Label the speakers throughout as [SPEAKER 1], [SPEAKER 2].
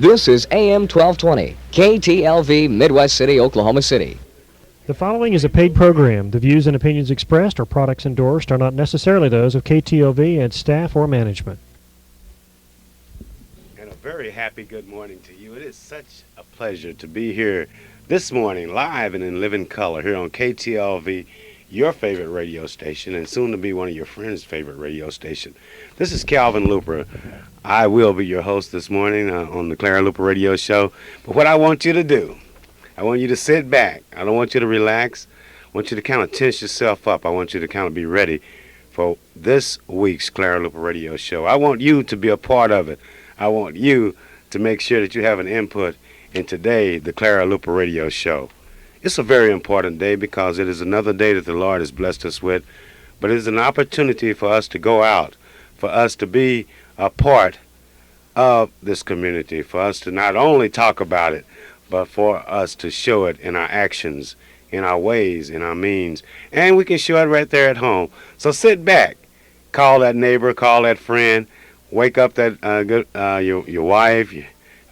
[SPEAKER 1] This is AM 1220, KTLV, Midwest City, Oklahoma City.
[SPEAKER 2] The following is a paid program. The views and opinions expressed or products endorsed are not necessarily those of KTLV and staff or management.
[SPEAKER 3] And a very happy good morning to you. It is such a pleasure to be here this morning, live and in living color, here on KTLV, your favorite radio station, and soon to be one of your friends' favorite radio station. This is Calvin Luper. I will be your host this morning on the Clara Luper Radio Show. But what I want you to do, I want you to sit back. I don't want you to relax. I want you to kind of tense yourself up. I want you to kind of be ready for this week's Clara Luper Radio Show. I want you to be a part of it. I want you to make sure that you have an input in today, the Clara Luper Radio Show. It's a very important day because it is another day that the Lord has blessed us with, but it is an opportunity for us to go out, for us to be a part of this community, for us to not only talk about it, but for us to show it in our actions, in our ways, in our means, and we can show it right there at home. So sit back, call that neighbor, call that friend, wake up that your wife,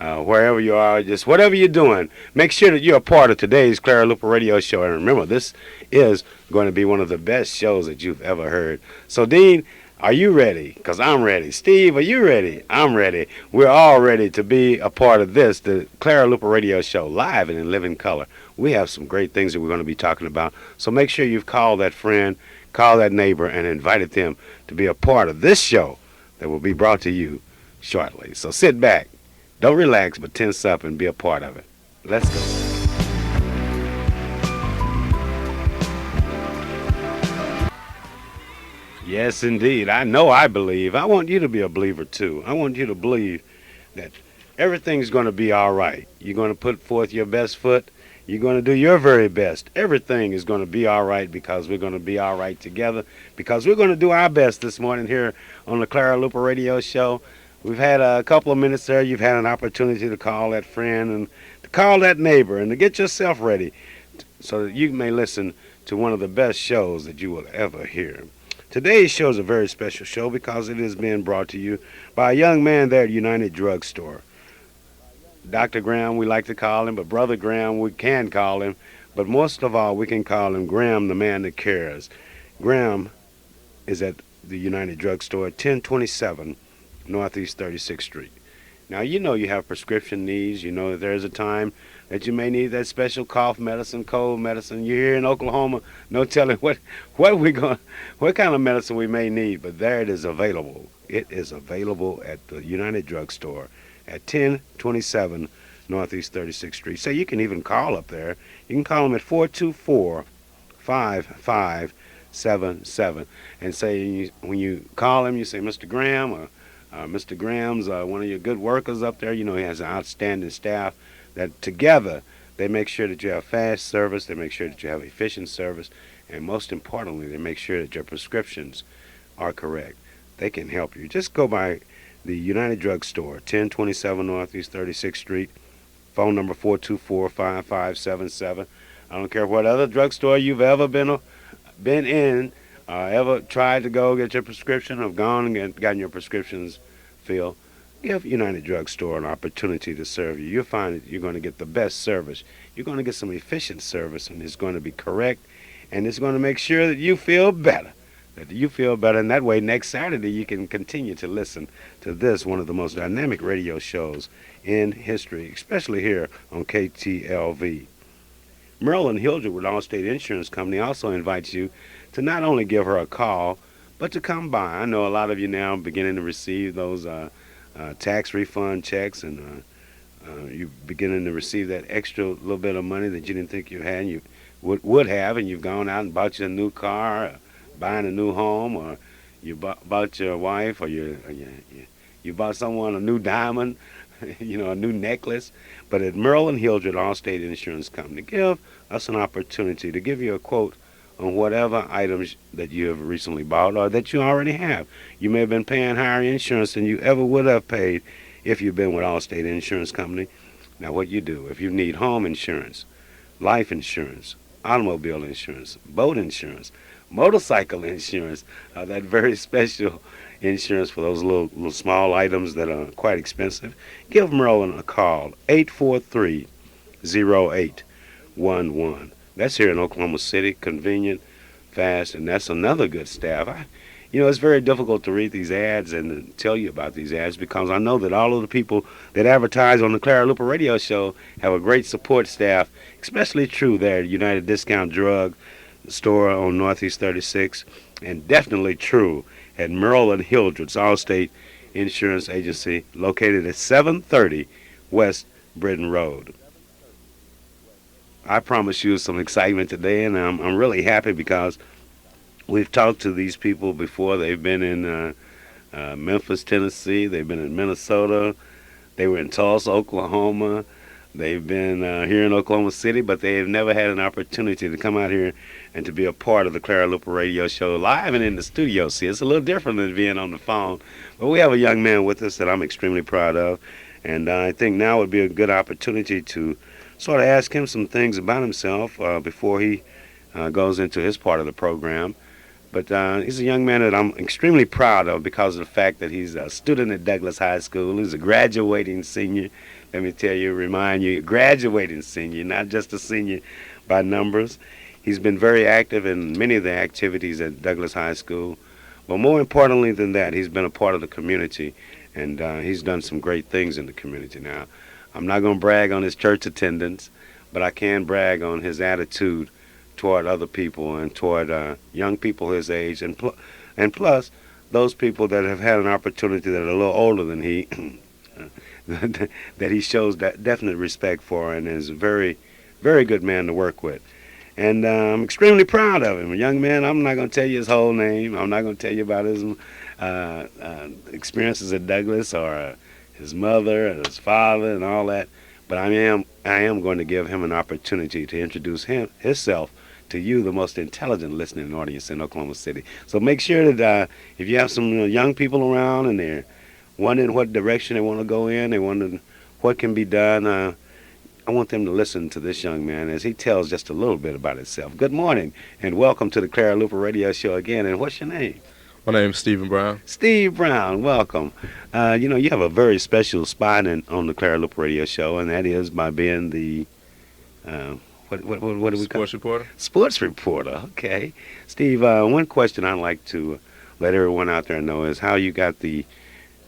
[SPEAKER 3] wherever you are, just whatever you're doing, make sure that you're a part of today's Clara Luper Radio Show. And remember, this is going to be one of the best shows that you've ever heard. So, Dean, are you ready? Because I'm ready. Steve, are you ready? I'm ready. We're all ready to be a part of this, the Clara Luper Radio Show, live and in living color. We have some great things that we're going to be talking about. So make sure you've called that friend, call that neighbor, and invited them to be a part of this show that will be brought to you shortly. So sit back. Don't relax, but tense up and be a part of it. Let's go. Yes, indeed. I know I believe. I want you to be a believer, too. I want you to believe that everything's going to be all right. You're going to put forth your best foot. You're going to do your very best. Everything is going to be all right because we're going to be all right together, because we're going to do our best this morning here on the Clara Luper Radio Show. We've had a couple of minutes there. You've had an opportunity to call that friend and to call that neighbor and to get yourself ready so that you may listen to one of the best shows that you will ever hear. Today's show is a very special show because it is being brought to you by a young man there at United Drug Store. Dr. Graham, we like to call him, but Brother Graham, we can call him. But most of all, we can call him Graham, the man that cares. Graham is at the United Drug Store at 1027 Northeast 36th Street. Now, you know you have prescription needs. You know that there's a time that you may need that special cough medicine, cold medicine. You're here in Oklahoma, no telling what kind of medicine we may need, but there it is available. It is available at the United Drug Store at 1027 Northeast 36th Street. So you can even call up there. You can call them at 424-5577 and say, when you call him, you say, Mr. Graham, or Mr. Graham's one of your good workers up there. You know, he has an outstanding staff that together they make sure that you have fast service, they make sure that you have efficient service, and most importantly, they make sure that your prescriptions are correct. They can help you. Just go by the United Drug Store, 1027 Northeast 36th Street, phone number 424-5577. I don't care what other drugstore you've ever been in, ever tried to go get your prescription, or gone and gotten your prescriptions filled. Give United Drug Store an opportunity to serve you. You'll find that you're going to get the best service. You're going to get some efficient service, and it's going to be correct, and it's going to make sure that you feel better. And that way next Saturday you can continue to listen to this, one of the most dynamic radio shows in history, especially here on KTLV. Merlin Hildred with Allstate Insurance Company also invites you to not only give her a call, but to come by. I know a lot of you now are beginning to receive those tax refund checks, and you're beginning to receive that extra little bit of money that you didn't think you had, and you would have, and you've gone out and bought you a new car, or buying a new home, or you bought your wife, or you bought someone a new diamond, a new necklace. But at Merlin Hildred Allstate Insurance Company, give us an opportunity to give you a quote on whatever items that you have recently bought or that you already have. You may have been paying higher insurance than you ever would have paid if you've been with Allstate Insurance Company. Now, what you do, if you need home insurance, life insurance, automobile insurance, boat insurance, motorcycle insurance, that very special insurance for those little small items that are quite expensive, give Merlin a call, 843-0811. That's here in Oklahoma City, convenient, fast, and that's another good staff. It's very difficult to read these ads and tell you about these ads because I know that all of the people that advertise on the Clara Luper radio show have a great support staff, especially true there at United Discount Drug Store on Northeast 36, and definitely true at Merle and Hildred's Allstate Insurance Agency, located at 730 West Britain Road. I promise you some excitement today, and I'm really happy because we've talked to these people before. They've been in Memphis, Tennessee. They've been in Minnesota. They were in Tulsa, Oklahoma. They've been here in Oklahoma City, but they have never had an opportunity to come out here and to be a part of the Clara Luper radio show live and in the studio. See, it's a little different than being on the phone. But we have a young man with us that I'm extremely proud of, and I think now would be a good opportunity to sort of ask him some things about himself before he goes into his part of the program. But he's a young man that I'm extremely proud of because of the fact that he's a student at Douglas High School. He's a graduating senior. Let me tell you, remind you, graduating senior, not just a senior by numbers. He's been very active in many of the activities at Douglas High School. But more importantly than that, he's been a part of the community, and he's done some great things in the community. Now, I'm not going to brag on his church attendance, but I can brag on his attitude toward other people and toward young people his age, and plus those people that have had an opportunity that are a little older than he, that he shows that definite respect for, and is a very, very good man to work with. And I'm extremely proud of him. A young man, I'm not going to tell you his whole name. I'm not going to tell you about his experiences at Douglas or his mother and his father and all that. But I am going to give him an opportunity to introduce himself to you, the most intelligent listening audience in Oklahoma City. So make sure that if you have some young people around and they're wondering what direction they want to go in, they wondering what can be done, I want them to listen to this young man as he tells just a little bit about himself. Good morning, and welcome to the Clara Luper Radio Show again. And what's your name?
[SPEAKER 4] My name's Stephen Brown.
[SPEAKER 3] Steve Brown, welcome. You have a very special spot on the Clara Luper Radio Show, and that is by being the what do we call
[SPEAKER 4] Sports reporter.
[SPEAKER 3] Sports reporter. Okay, Steve. One question I'd like to let everyone out there know is how you got the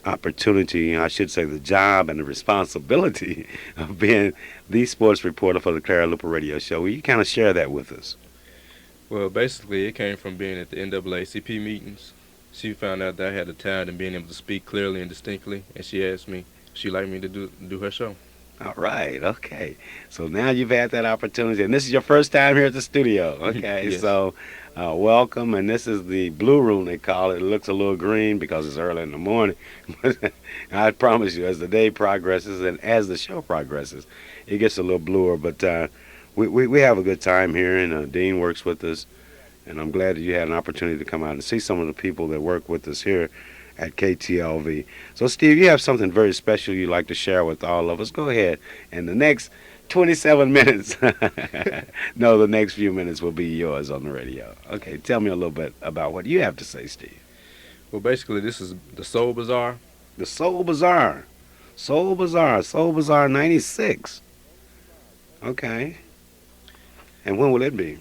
[SPEAKER 3] opportunity, I should say the job and the responsibility of being the sports reporter for the Clara Luper Radio Show. Will you kind of share that with us?
[SPEAKER 4] Well, basically, it came from being at the NAACP meetings. She found out that I had the talent in being able to speak clearly and distinctly, and she asked me if she'd like me to do her show.
[SPEAKER 3] All right, okay. So now you've had that opportunity, and this is your first time here at the studio. Okay,
[SPEAKER 4] Yes.
[SPEAKER 3] So welcome, and this is the blue room, they call it. It looks a little green because it's early in the morning. But I promise you, as the day progresses and as the show progresses, it gets a little bluer. But we have a good time here, and Dean works with us, and I'm glad that you had an opportunity to come out and see some of the people that work with us here at KTLV. So, Steve, you have something very special you'd like to share with all of us. Go ahead. And the next 27 minutes, no, the next few minutes will be yours on the radio. Okay, tell me a little bit about what you have to say, Steve.
[SPEAKER 4] Well, basically, this is the Soul Bazaar.
[SPEAKER 3] The Soul Bazaar. Soul Bazaar. Soul Bazaar 96. Okay. And when will it be?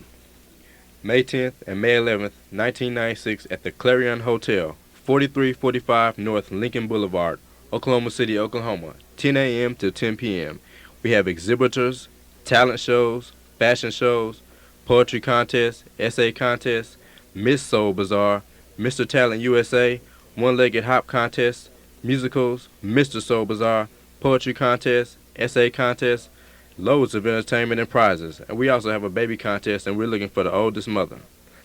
[SPEAKER 4] May 10th and May 11th, 1996, at the Clarion Hotel, 4345 North Lincoln Boulevard, Oklahoma City, Oklahoma, 10 a.m. to 10 p.m. We have exhibitors, talent shows, fashion shows, poetry contests, essay contests, Miss Soul Bazaar, Mr. Talent USA, one-legged hop contest, musicals, Mr. Soul Bazaar, poetry contest, essay contest, loads of entertainment and prizes. And we also have a baby contest, and we're looking for the oldest mother.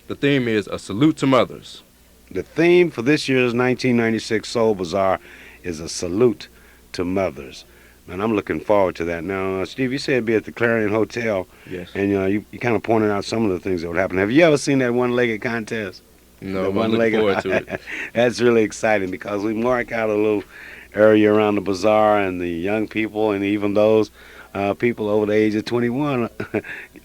[SPEAKER 4] The theme is a salute to mothers.
[SPEAKER 3] The theme for this year's 1996 Soul Bazaar is a salute to mothers. And I'm looking forward to that. Now, Steve, you said it'd be at the Clarion Hotel.
[SPEAKER 4] Yes.
[SPEAKER 3] And you kind of pointed out some of the things that would happen. Have you ever seen that one-legged contest?
[SPEAKER 4] No, I'm looking forward to it.
[SPEAKER 3] That's really exciting because we mark out a little area around the bazaar, and the young people and even those people over the age of 21,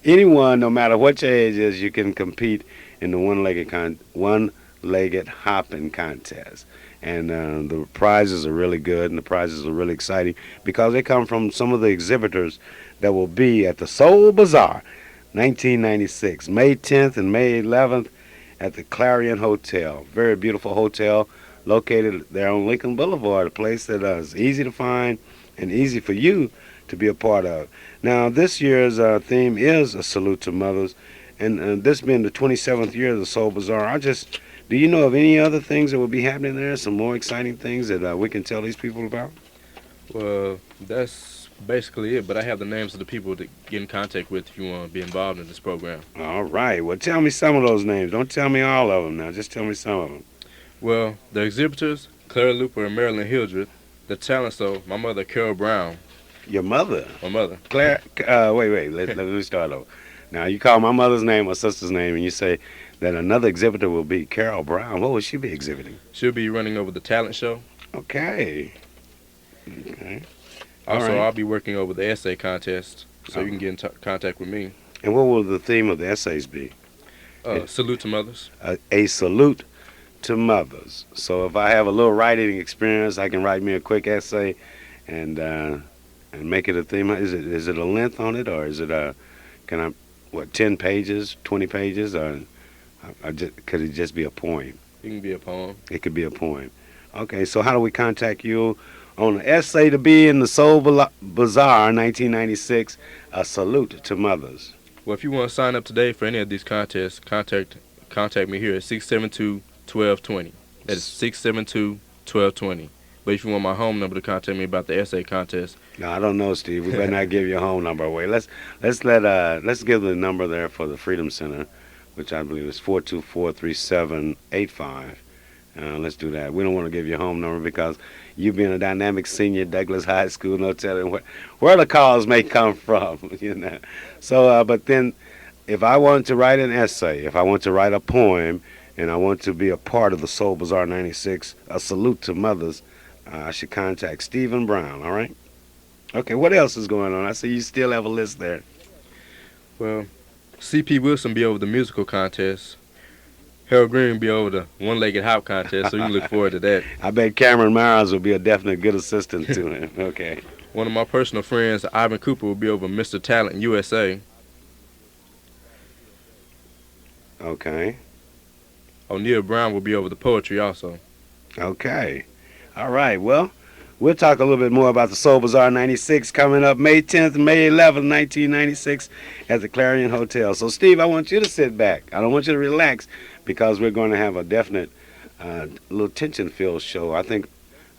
[SPEAKER 3] anyone, no matter what your age is, you can compete in the one-legged hopping contest. And the prizes are really good, and the prizes are really exciting because they come from some of the exhibitors that will be at the Soul Bazaar, 1996, May 10th and May 11th at the Clarion Hotel. Very beautiful hotel located there on Lincoln Boulevard, a place that is easy to find and easy for you to be a part of. Now, this year's theme is a salute to mothers, and this being the 27th year of the Soul Bazaar, do you know of any other things that will be happening there? Some more exciting things that we can tell these people about?
[SPEAKER 4] Well, that's basically it, but I have the names of the people to get in contact with if you want to be involved in this program.
[SPEAKER 3] All right. Well, tell me some of those names. Don't tell me all of them now. Just tell me some of them.
[SPEAKER 4] Well, the exhibitors, Clara, Luper, and Marilyn Hildreth. The talent show, my mother, Carol Brown.
[SPEAKER 3] Your mother?
[SPEAKER 4] My mother.
[SPEAKER 3] Claire, wait. Let me start over. Now, you call my mother's name or sister's name, and you say that another exhibitor will be Carol Brown. What will she be exhibiting?
[SPEAKER 4] She'll be running over the talent show.
[SPEAKER 3] Okay. All
[SPEAKER 4] Also,
[SPEAKER 3] right.
[SPEAKER 4] I'll be working over the essay contest, so you can get in contact with me.
[SPEAKER 3] And what will the theme of the essays be?
[SPEAKER 4] Salute to mothers.
[SPEAKER 3] A salute to mothers. So if I have a little writing experience, I can write me a quick essay and make it a theme. Is it a length on it, or is it 10 pages, 20 pages, or could it just be a poem?
[SPEAKER 4] It can be a poem.
[SPEAKER 3] It could be a poem. Okay, so how do we contact you on the essay to be in the Soul Bazaar 1996, a salute to mothers?
[SPEAKER 4] Well, if you want to sign up today for any of these contests, contact me here at 672-1220. That is 672-1220. But if you want my home number to contact me about the essay contest.
[SPEAKER 3] No, I don't know, Steve. We better not give your home number away. Let's give the number there for the Freedom Center, which I believe is 424-3785. Let's do that. We don't want to give your home number because you being a dynamic senior at Douglas High School, no telling where the calls may come from, you know. So, but then, if I want to write an essay, if I want to write a poem, and I want to be a part of the Soul Bazaar 96, a salute to mothers, I should contact Stephen Brown, all right? Okay, what else is going on? I see you still have a list there.
[SPEAKER 4] Well, C.P. Wilson be over the musical contest. Harold Green be over the one-legged hop contest, so you can look forward to that.
[SPEAKER 3] I bet Cameron Myers will be a definite good assistant to him. Okay.
[SPEAKER 4] One of my personal friends, Ivan Cooper, will be over Mr. Talent USA.
[SPEAKER 3] Okay.
[SPEAKER 4] O'Neal Brown will be over the poetry also.
[SPEAKER 3] Okay. All right. Well, we'll talk a little bit more about the Soul Bazaar 96 coming up May 10th and May 11th, 1996 at the Clarion Hotel. So, Steve, I want you to sit back. I don't want you to relax because we're going to have a definite little tension-filled show. I think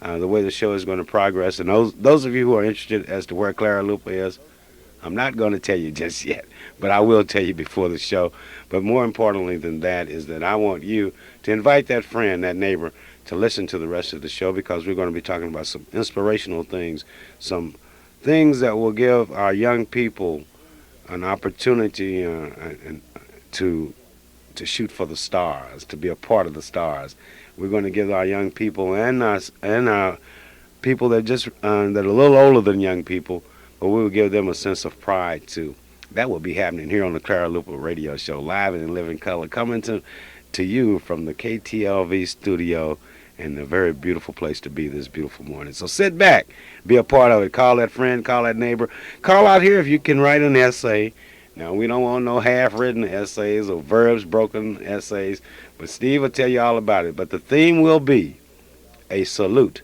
[SPEAKER 3] the way the show is going to progress, and those of you who are interested as to where Clara Luper is, I'm not going to tell you just yet, but I will tell you before the show. But more importantly than that is that I want you to invite that friend, that neighbor, to listen to the rest of the show because we're going to be talking about some inspirational things, some things that will give our young people an opportunity to shoot for the stars, to be a part of the stars. We're going to give our young people and our people that that are a little older than young people, but we will give them a sense of pride too. That will be happening here on the Clara Luper Radio Show, live and in living color, coming to you from the KTLV studio, and a very beautiful place to be this beautiful morning. So sit back, be a part of it. Call that friend, call that neighbor. Call out here if you can write an essay. Now, we don't want no half-written essays or verbs-broken essays, but Steve will tell you all about it. But the theme will be a salute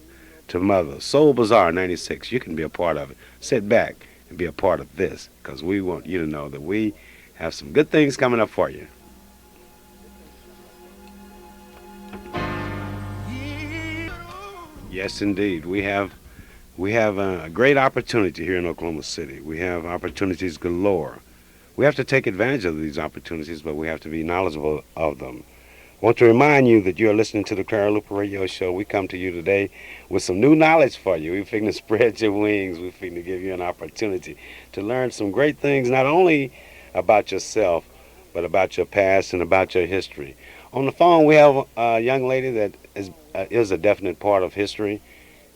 [SPEAKER 3] to Mother. Soul Bazaar 96. You can be a part of it. Sit back and be a part of this because we want you to know that we have some good things coming up for you. Yes, indeed. We have a great opportunity here in Oklahoma City. We have opportunities galore. We have to take advantage of these opportunities, but we have to be knowledgeable of them. I want to remind you that you are listening to the Clara Luper Radio Show. We come to you today with some new knowledge for you. We're finna spread your wings. We're finna give you an opportunity to learn some great things, not only about yourself, but about your past and about your history. On the phone, we have a young lady that is a definite part of history.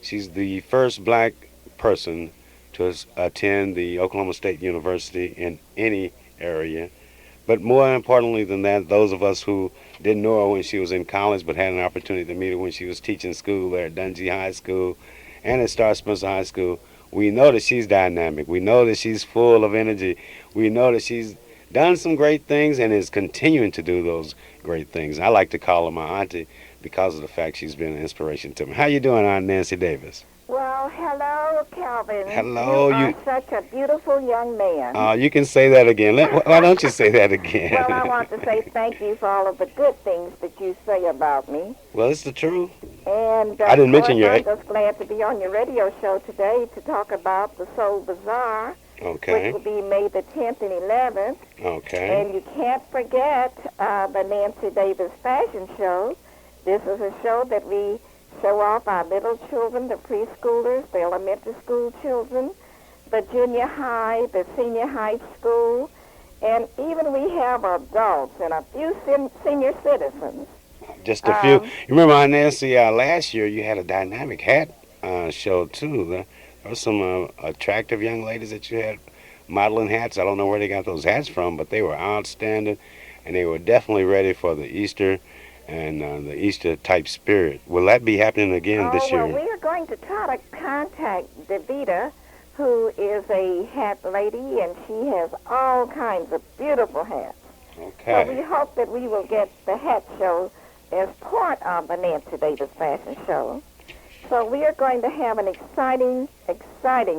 [SPEAKER 3] She's the first black person to attend the Oklahoma State University in any area. But more importantly than that, those of us who didn't know her when she was in college but had an opportunity to meet her when she was teaching school there at Dungy High School and at Star Spencer High School, we know that she's dynamic. We know that she's full of energy. We know that she's done some great things and is continuing to do those great things. I like to call her my auntie because of the fact she's been an inspiration to me. How you doing, Aunt Nancy Davis?
[SPEAKER 5] Well, hello, Calvin.
[SPEAKER 3] Hello,
[SPEAKER 5] you are such a beautiful young man.
[SPEAKER 3] You can say that again. Why don't you say that again?
[SPEAKER 5] Well, I want to say thank you for all of the good things that you say about me.
[SPEAKER 3] Well, it's the truth.
[SPEAKER 5] And
[SPEAKER 3] I didn't mention your
[SPEAKER 5] I'm just glad to be on your radio show today to talk about the Soul Bazaar,
[SPEAKER 3] Okay.
[SPEAKER 5] which will be May the 10th and 11th.
[SPEAKER 3] Okay.
[SPEAKER 5] And you can't forget the Nancy Davis Fashion Show. This is a show that we show off our little children, the preschoolers, the elementary school children, the junior high, the senior high school, and even we have adults and a few senior citizens.
[SPEAKER 3] Just a few. You remember, Aunt Nancy, last year you had a dynamic hat show, too. There were some attractive young ladies that you had modeling hats. I don't know where they got those hats from, but they were outstanding, and they were definitely ready for the Easter and the Easter-type spirit. Will that be happening again this year?
[SPEAKER 5] Well, we are going to try to contact Davita, who is a hat lady, and she has all kinds of beautiful hats.
[SPEAKER 3] Okay.
[SPEAKER 5] So we hope that we will get the hat show as part of the Nancy Davis Fashion Show. So we are going to have an exciting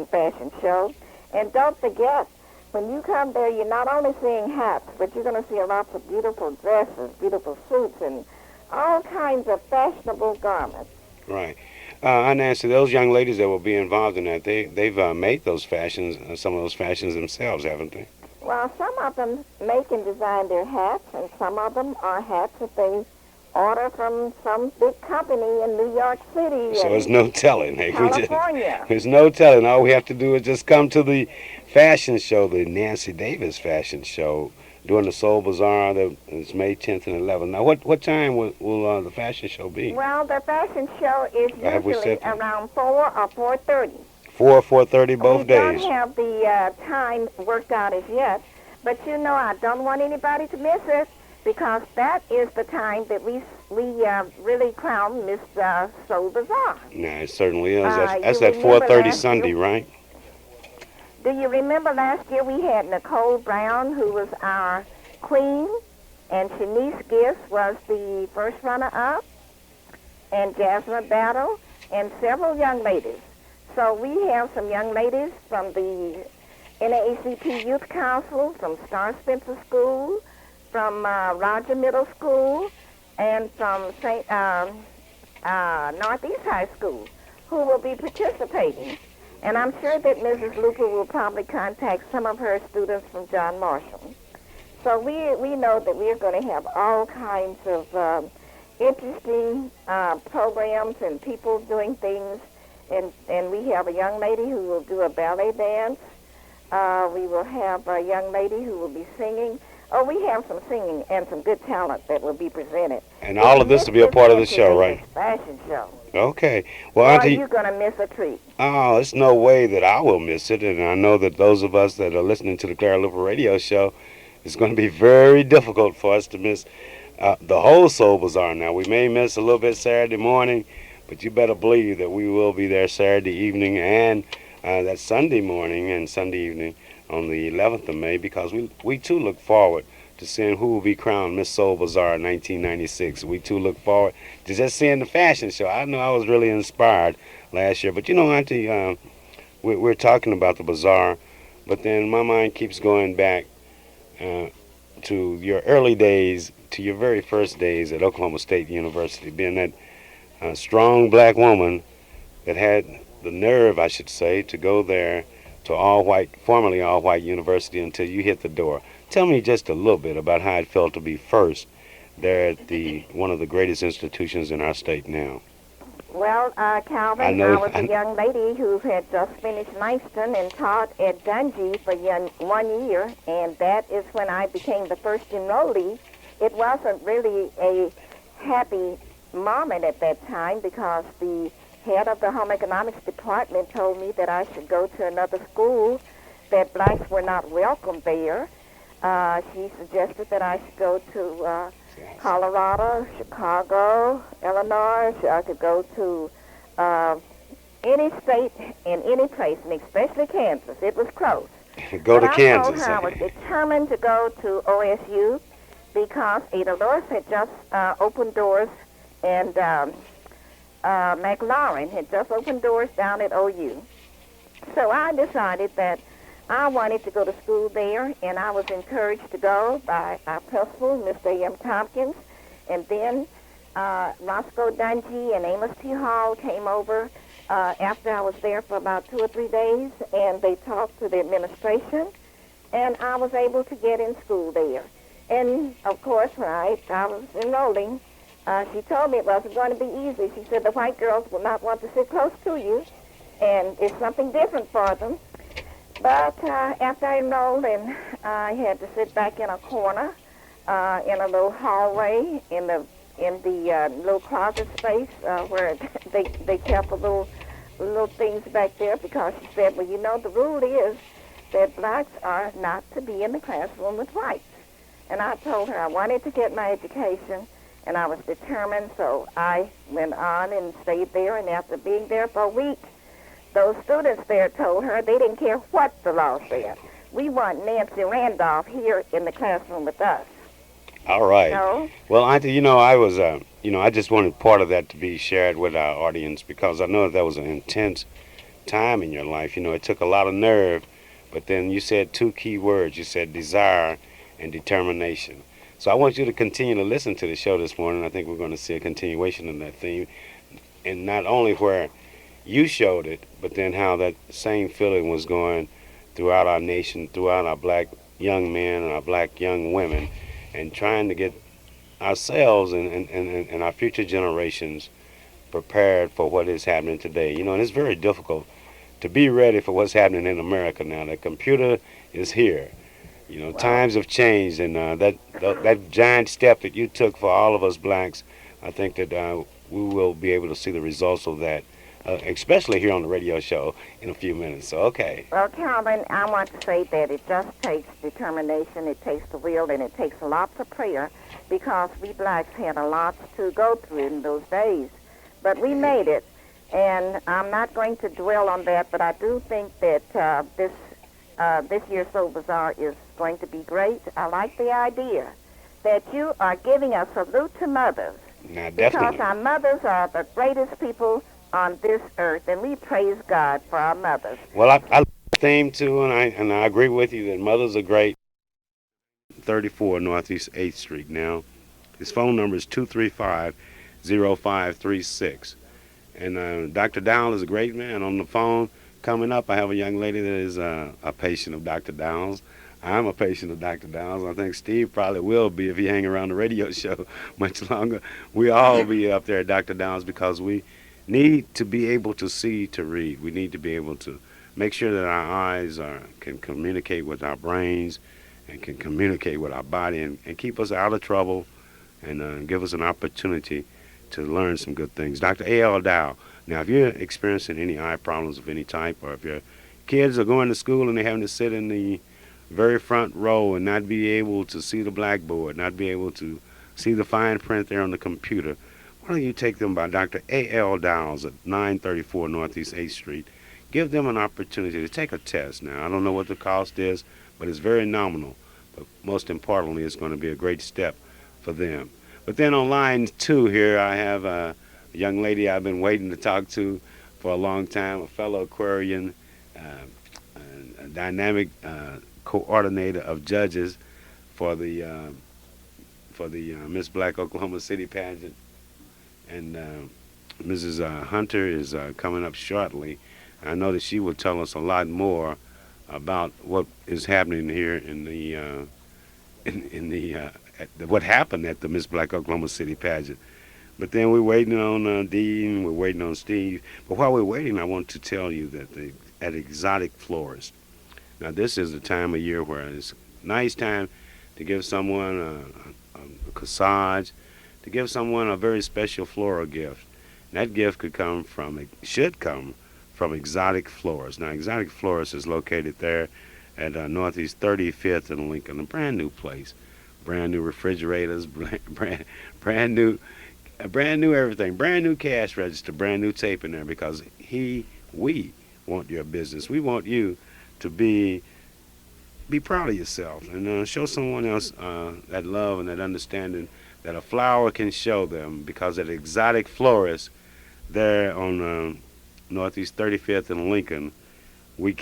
[SPEAKER 5] fashion show. And don't forget, when you come there, you're not only seeing hats, but you're going to see lots of beautiful dresses, beautiful suits, and all kinds of fashionable garments.
[SPEAKER 3] Right. Aunt Nancy, those young ladies that will be involved in that, they've made those fashions, some of those fashions themselves, haven't they?
[SPEAKER 5] Well, some of them make and design their hats, and some of them are hats that they order from some big company in New York City.
[SPEAKER 3] So there's no telling. Hey,
[SPEAKER 5] California.
[SPEAKER 3] There's no telling. All we have to do is just come to the fashion show, the Nancy Davis Fashion Show, during the Soul Bazaar. It's May 10th and 11th. Now, what time will the fashion show be?
[SPEAKER 5] Well, the fashion show is usually around 4 or 4:30.
[SPEAKER 3] 4:30 both days.
[SPEAKER 5] We don't have the time worked out as yet, but you know I don't want anybody to miss it, because that is the time that we really crown Miss Soul Bazaar.
[SPEAKER 3] Yeah, it certainly is. That's
[SPEAKER 5] you
[SPEAKER 3] at
[SPEAKER 5] remember
[SPEAKER 3] 4:30 Sunday, right?
[SPEAKER 5] Do you remember last year we had Nicole Brown, who was our queen, and Shanice Gifts was the first runner-up, and Jasmine Battle, and several young ladies. So we have some young ladies from the NAACP Youth Council, from Star Spencer School, from Roger Middle School, and from St. Northeast High School, who will be participating. And I'm sure that Mrs. Luper will probably contact some of her students from John Marshall. So we know that we're going to have all kinds of interesting programs and people doing things. And we have a young lady who will do a ballet dance. We will have a young lady who will be singing. Oh, we have some singing and some good talent that will be presented.
[SPEAKER 3] And all of this will be a part of the show, right?
[SPEAKER 5] Fashion show.
[SPEAKER 3] Okay. Well,
[SPEAKER 5] Or
[SPEAKER 3] Auntie,
[SPEAKER 5] you're going to miss a treat.
[SPEAKER 3] oh, there's no way that I will miss it. And I know that those of us that are listening to the Clara Luper radio show, it's going to be very difficult for us to miss the whole Soul Bazaar. Now, we may miss a little bit Saturday morning, but you better believe that we will be there Saturday evening and that Sunday morning and Sunday evening on the 11th of May, because we too look forward to seeing who will be crowned Miss Soul Bazaar 1996. We too look forward to just seeing the fashion show. I know I was really inspired last year, but you know, Auntie, we're talking about the bazaar, but then my mind keeps going back to your early days, to your very first days at Oklahoma State University, being that strong black woman that had the nerve, I should say, to go there to formerly all-white university until you hit the door. Tell me just a little bit about how it felt to be first there at one of the greatest institutions in our state now.
[SPEAKER 5] Well, Calvin, I was a young lady who had just finished Langston and taught at Dungy for 1 year, and that is when I became the first enrollee. It wasn't really a happy moment at that time, because the head of the home economics department told me that I should go to another school, that blacks were not welcome there. She suggested that I should go to Colorado, Chicago, Illinois. I could go to any state in any place, and especially Kansas. It was close.
[SPEAKER 3] Go to
[SPEAKER 5] But
[SPEAKER 3] Kansas.
[SPEAKER 5] I told her I was determined to go to OSU because Ada Lois had just opened doors, and McLaurin had just opened doors down at OU. So I decided that I wanted to go to school there, and I was encouraged to go by our principal, Mr. A.M. Tompkins, and then Roscoe Dungy and Amos T. Hall came over after I was there for about 2 or 3 days, and they talked to the administration, and I was able to get in school there. And, of course, when I was enrolling, she told me it wasn't going to be easy. She said the white girls will not want to sit close to you, and it's something different for them. But after I enrolled, and I had to sit back in a corner in a little hallway in the little closet space where they kept a little things back there, because she said, well, you know, the rule is that blacks are not to be in the classroom with whites. And I told her I wanted to get my education, and I was determined, so I went on and stayed there. And after being there for a week, those students there told her they didn't care what the law said. We want Nancy Randolph here in the classroom with us.
[SPEAKER 3] All right.
[SPEAKER 5] So,
[SPEAKER 3] Well, Auntie, I was, I just wanted part of that to be shared with our audience, because I know that was an intense time in your life. It took a lot of nerve, but then you said 2 key words. You said desire and determination. So I want you to continue to listen to the show this morning. I think we're going to see a continuation of that theme, and not only where you showed it, but then how that same feeling was going throughout our nation, throughout our black young men and our black young women, and trying to get ourselves and our future generations prepared for what is happening today. And it's very difficult to be ready for what's happening in America now. The computer is here.
[SPEAKER 5] Wow.
[SPEAKER 3] Times have changed, and that giant step that you took for all of us blacks, I think that we will be able to see the results of that, especially here on the radio show in a few minutes. So, okay.
[SPEAKER 5] well, Calvin, I want to say that it just takes determination, it takes the will, and it takes lots of prayer, because we blacks had a lot to go through in those days. But we made it, and I'm not going to dwell on that, but I do think that this year's So Bazaar is going to be great. I like the idea that you are giving a salute to mothers.
[SPEAKER 3] Now,
[SPEAKER 5] Because
[SPEAKER 3] definitely.
[SPEAKER 5] our mothers are the greatest people on this earth, and we praise God for our mothers.
[SPEAKER 3] Well, I like the theme too, and I agree with you that mothers are great. 34 Northeast 8th Street now. His phone number is 235-0536. And Dr. Dowell is a great man. On the phone coming up, I have a young lady that is a patient of Dr. Dowell's. I'm a patient of Dr. Dowell's. I think Steve probably will be if he hang around the radio show much longer. We all be up there at Dr. Dowell's, because we need to be able to see to read. We need to be able to make sure that our eyes can communicate with our brains and can communicate with our body, and keep us out of trouble, and give us an opportunity to learn some good things. Dr. A.L. Dow. Now, if you're experiencing any eye problems of any type, or if your kids are going to school and they're having to sit in the very front row and not be able to see the blackboard, not be able to see the fine print there on the computer, why don't you take them by Dr. A.L. Dowles at 934 Northeast 8th Street. Give them an opportunity to take a test. Now, I don't know what the cost is, but it's very nominal. But most importantly, it's going to be a great step for them. But then on line 2 here, I have a young lady I've been waiting to talk to for a long time, a fellow Aquarian, a dynamic coordinator of judges for the Miss Black Oklahoma City pageant. And Mrs. Hunter is coming up shortly. I know that she will tell us a lot more about what is happening here in what happened at the Miss Black Oklahoma City pageant. But then we're waiting on Dean, we're waiting on Steve. But while we're waiting, I want to tell you that at Exotic Florist, now this is the time of year where it's a nice time to give someone a corsage, to give someone a very special floral gift. And that gift should come from Exotic Florist. Now, Exotic Florist is located there at Northeast 35th and Lincoln. A brand new place, brand new refrigerators, brand new, brand new everything, brand new cash register, brand new tape in there because we want your business. We want you to be proud of yourself and show someone else that love and that understanding that a flower can show them, because at Exotic Florist there on Northeast 35th and Lincoln, we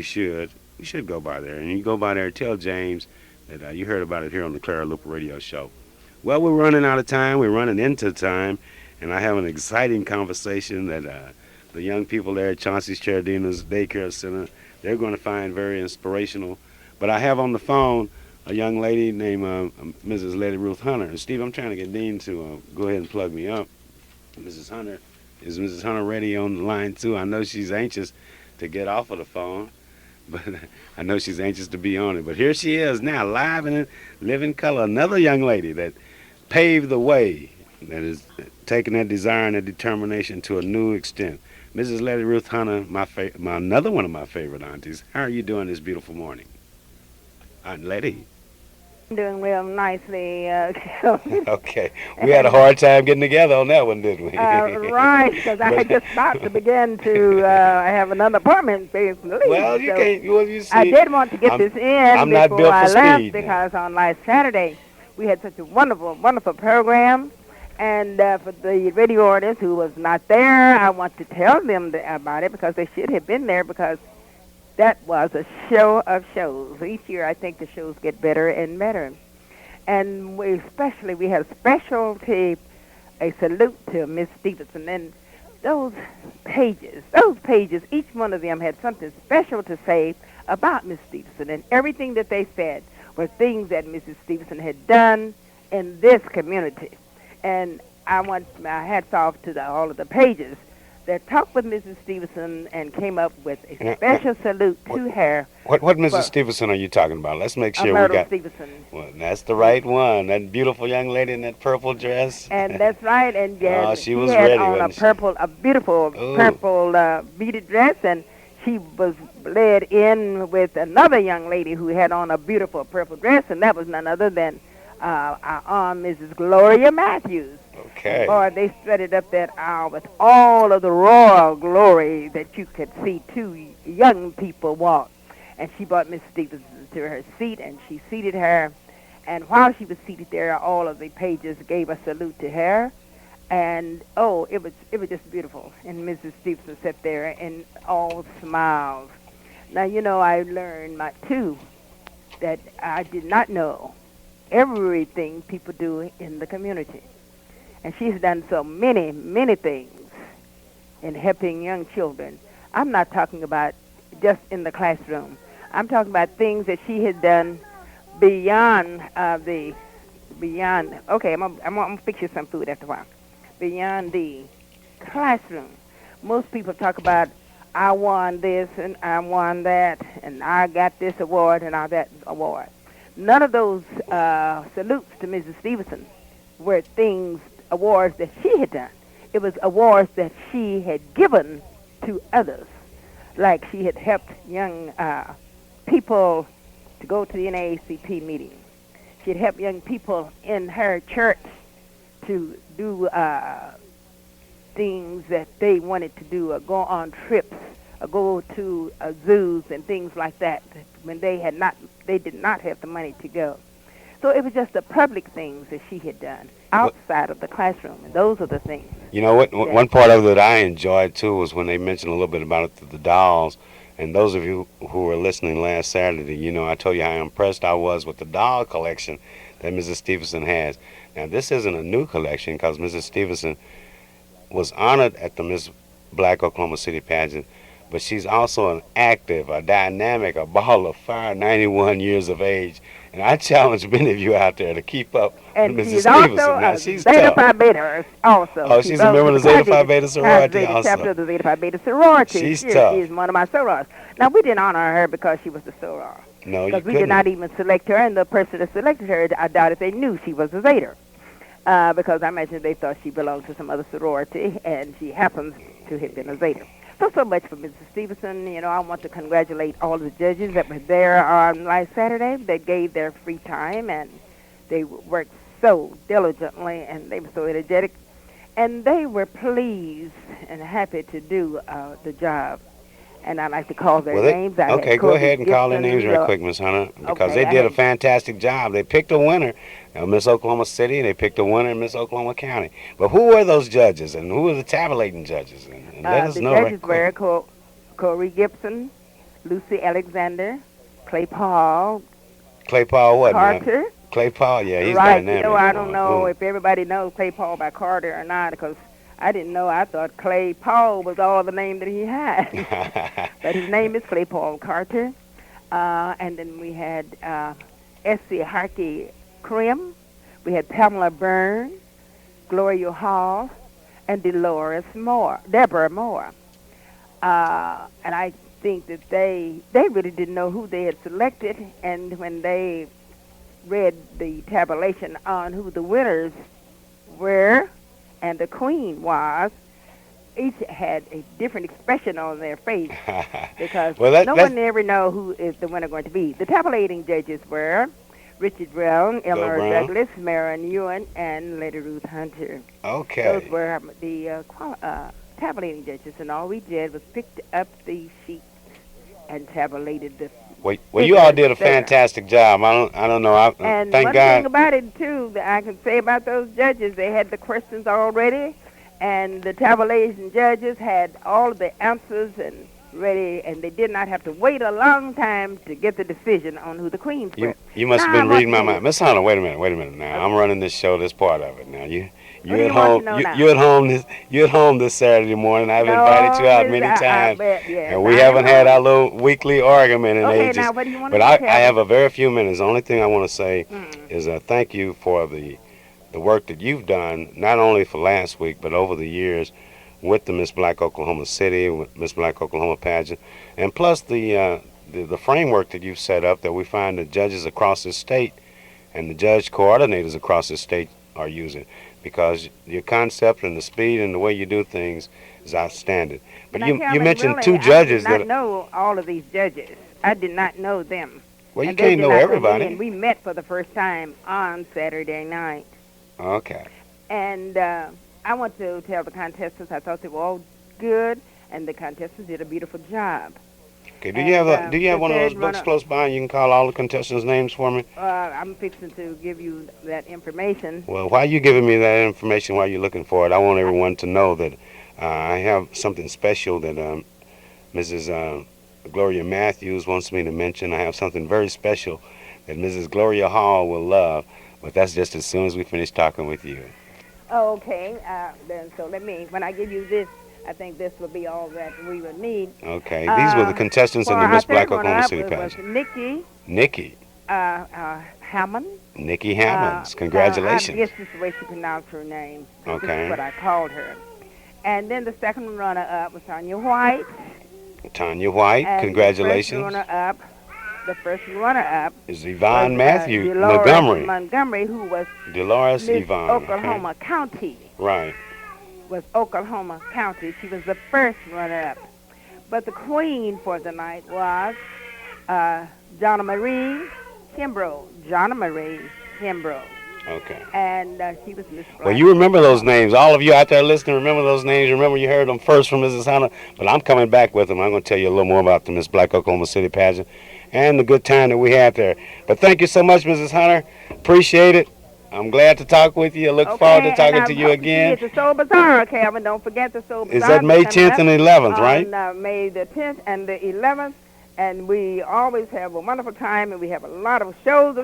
[SPEAKER 3] should go by there. And you go by there, tell James that you heard about it here on the Clara Luper Radio Show. Well, we're running out of time. We're running into time. And I have an exciting conversation that the young people there at Chauncey's Charadina's Daycare Center, they're going to find very inspirational. But I have on the phone a young lady named Mrs. Lady Ruth Hunter. And Steve, I'm trying to get Dean to go ahead and plug me up. Mrs. Hunter, is Mrs. Hunter ready on the line too? I know she's anxious to get off of the phone, but I know she's anxious to be on it. But here she is now, live and in living color. Another young lady that paved the way, that is taking that desire and that determination to a new extent. Mrs. Lady Ruth Hunter, another one of my favorite aunties. How are you doing this beautiful morning? Aunt Letty.
[SPEAKER 6] Doing real nicely.
[SPEAKER 3] Okay. We had a hard time getting together on that one, didn't we?
[SPEAKER 6] Right, because I had just about to begin to have another appointment space to leave.
[SPEAKER 3] Well, you
[SPEAKER 6] so
[SPEAKER 3] can't. Well, you see,
[SPEAKER 6] I did want to get this in
[SPEAKER 3] not
[SPEAKER 6] before
[SPEAKER 3] built
[SPEAKER 6] I
[SPEAKER 3] for
[SPEAKER 6] left
[SPEAKER 3] speed.
[SPEAKER 6] because on last Saturday we had such a wonderful, wonderful program. And for the radio audience who was not there, I want to tell them about it because they should have been there, because that was a show of shows. Each year I think the shows get better and better. And we had a specialty, a salute to Miss Stevenson. And those pages, each one of them had something special to say about Miss Stevenson. And everything that they said were things that Mrs. Stevenson had done in this community. And I want my hats off to all of the pages that talked with Mrs. Stevenson and came up with a special salute to her.
[SPEAKER 3] What Mrs. Stevenson are you talking about? Let's make sure we
[SPEAKER 6] Myrtle
[SPEAKER 3] got.
[SPEAKER 6] Stevenson.
[SPEAKER 3] Well, that's the right one. That beautiful young lady in that purple dress.
[SPEAKER 6] And that's right. And
[SPEAKER 3] she was
[SPEAKER 6] had
[SPEAKER 3] ready,
[SPEAKER 6] on a beautiful purple beaded dress, and she was led in with another young lady who had on a beautiful purple dress, and that was none other than our Aunt Mrs. Gloria Matthews.
[SPEAKER 3] Okay.
[SPEAKER 6] Boy, they strutted up that aisle with all of the royal glory that you could see two young people walk. And she brought Miss Stevenson to her seat, and she seated her. And while she was seated there, all of the pages gave a salute to her. And, it was just beautiful. And Mrs. Stevenson sat there and all smiles. Now, I learned, too, that I did not know everything people do in the community. And she's done so many, many things in helping young children. I'm not talking about just in the classroom. I'm talking about things that she has done beyond okay, I'm gonna fix you some food after a while. Beyond the classroom. Most people talk about, I won this and I won that and I got this award and I that award. None of those salutes to Mrs. Stevenson were awards that she had done. It was awards that she had given to others. Like she had helped young people to go to the NAACP meeting. She had helped young people in her church to do things that they wanted to do, or go on trips, or go to zoos and things like that when they did not have the money to go. So it was just the public things that she had done outside of the classroom, and those are the things.
[SPEAKER 3] You know what? One part of it that I enjoyed too was when they mentioned a little bit about it, the dolls. And those of you who were listening last Saturday, I told you how impressed I was with the doll collection that Mrs. Stevenson has. Now, this isn't a new collection because Mrs. Stevenson was honored at the Miss Black Oklahoma City pageant, but she's also an active, a dynamic, a ball of fire, 91 years of age. And I challenge many of you out there to keep up
[SPEAKER 6] and
[SPEAKER 3] with Mrs.
[SPEAKER 6] she's
[SPEAKER 3] Stevenson.
[SPEAKER 6] Also
[SPEAKER 3] now, she's
[SPEAKER 6] Zeta
[SPEAKER 3] tough.
[SPEAKER 6] Phi Beta also.
[SPEAKER 3] Oh, she's a member of the Zeta Phi Beta sorority also.
[SPEAKER 6] Chapter of the Zeta Phi Beta sorority.
[SPEAKER 3] She's tough.
[SPEAKER 6] She's one of my sorors. Now, we didn't honor her because she was the soror.
[SPEAKER 3] No, you
[SPEAKER 6] couldn't. Because we
[SPEAKER 3] couldn't.
[SPEAKER 6] did not even select her, and the person that selected her, I doubt if they knew she was a Zeta. Because I imagine they thought she belonged to some other sorority, and she happens to have been a Zeta. so much for Mrs. Stevenson. You know, I want to congratulate all the judges that were there on last Saturday that gave their free time, and they worked so diligently, and they were so energetic, and they were pleased and happy to do the job. And I'd like to call their names.
[SPEAKER 3] Okay, go ahead and call their names right quick, Miss Hunter, because they did a fantastic job. They picked a winner, Miss Oklahoma City, and they picked a winner in Miss Oklahoma County. But who were those judges, and who were the tabulating judges? And let us know right quick.
[SPEAKER 6] The judges were Corey Gibson, Lucy Alexander, Clay Paul.
[SPEAKER 3] Clay Paul what?
[SPEAKER 6] Carter.
[SPEAKER 3] Now? Clay Paul, yeah, he's
[SPEAKER 6] right.
[SPEAKER 3] dynamic.
[SPEAKER 6] You know, I don't know if everybody knows Clay Paul by Carter or not, because I didn't know. I thought Clay Paul was all the name that he had. But his name is Clay Paul Carter. And then we had Essie Harkey Krim. We had Pamela Byrne, Gloria Hall, and Deborah Moore. And I think that they really didn't know who they had selected. And when they read the tabulation on who the winners were and the queen was, each had a different expression on their face because no one ever know who is the winner going to be. The tabulating judges were Richard Brown, Eleanor Douglas, Marion Ewan, and Lady Ruth Hunter.
[SPEAKER 3] Okay.
[SPEAKER 6] Those were the tabulating judges, and all we did was picked up the sheets and tabulated the.
[SPEAKER 3] Well, you all did a fantastic job. I don't know.
[SPEAKER 6] And
[SPEAKER 3] thank
[SPEAKER 6] one
[SPEAKER 3] God.
[SPEAKER 6] thing about it too that I can say about those judges, they had the questions already, and the tabulation judges had all of the answers and ready, and they did not have to wait a long time to get the decision on who the queens were.
[SPEAKER 3] You must have been reading my mind, Miss Hunter. Wait a minute. Now I'm running this show. This part of it. Now you at home. You at home this Saturday morning. I've invited you out many times, and we haven't had our little weekly argument in ages.
[SPEAKER 6] Now what do you want
[SPEAKER 3] but
[SPEAKER 6] to
[SPEAKER 3] I have a very few minutes. The only thing I want to say is thank you for the work that you've done, not only for last week but over the years with the Miss Black Oklahoma City, with Miss Black Oklahoma pageant, and plus the framework that you've set up that we find the judges across the state and the judge coordinators across the state are using, because your concept and the speed and the way you do things is outstanding. But you mentioned two judges
[SPEAKER 6] I did not know all of these judges. I did not know them.
[SPEAKER 3] Well, you can't know everybody.
[SPEAKER 6] And we met for the first time on Saturday night.
[SPEAKER 3] Okay.
[SPEAKER 6] And I want to tell the contestants I thought they were all good, and the contestants did a beautiful job.
[SPEAKER 3] Okay. Do you have one of those books close by, and you can call all the contestants' names for me?
[SPEAKER 6] I'm fixing to give you that information.
[SPEAKER 3] Well, while you're giving me that information, while you're looking for it, I want everyone to know that I have something special that Mrs. Gloria Matthews wants me to mention. I have something very special that Mrs. Gloria Hall will love, but that's just as soon as we finish talking with you.
[SPEAKER 6] Oh, okay. Then so when I give you this, I think this will be all that we would need.
[SPEAKER 3] Okay. These were the contestants in the Miss Black Oklahoma City pageant.
[SPEAKER 6] Nikki Hammond.
[SPEAKER 3] Nikki Hammonds. Congratulations.
[SPEAKER 6] I guess this is the way she pronounced her name.
[SPEAKER 3] Okay.
[SPEAKER 6] This is what I called her. And then the second runner-up was Tanya White.
[SPEAKER 3] Tanya White.
[SPEAKER 6] And
[SPEAKER 3] congratulations.
[SPEAKER 6] The first runner-up
[SPEAKER 3] is Yvonne Matthew
[SPEAKER 6] Dolores Montgomery, who was
[SPEAKER 3] Dolores
[SPEAKER 6] Miss
[SPEAKER 3] Yvonne.
[SPEAKER 6] Oklahoma County.
[SPEAKER 3] Right.
[SPEAKER 6] Was Oklahoma County. She was the first runner-up. But the queen for the night was Jonna Marie Kimbrough.
[SPEAKER 3] Okay.
[SPEAKER 6] And she was Miss Black.
[SPEAKER 3] Well, you remember those names. All of you out there listening, remember those names. Remember you heard them first from Mrs. Hunter. But I'm coming back with them. I'm going to tell you a little more about the Miss Black Oklahoma City pageant and the good time that we had there. But thank you so much, Mrs. Hunter. Appreciate it. I'm glad to talk with you. I look forward to talking to you again.
[SPEAKER 6] It's the Soul Bazaar, Calvin. Don't forget the Soul Bazaar.
[SPEAKER 3] Is that May 10th and 11th, right?
[SPEAKER 6] On May the 10th and the 11th. And we always have a wonderful time, and we have a lot of shows,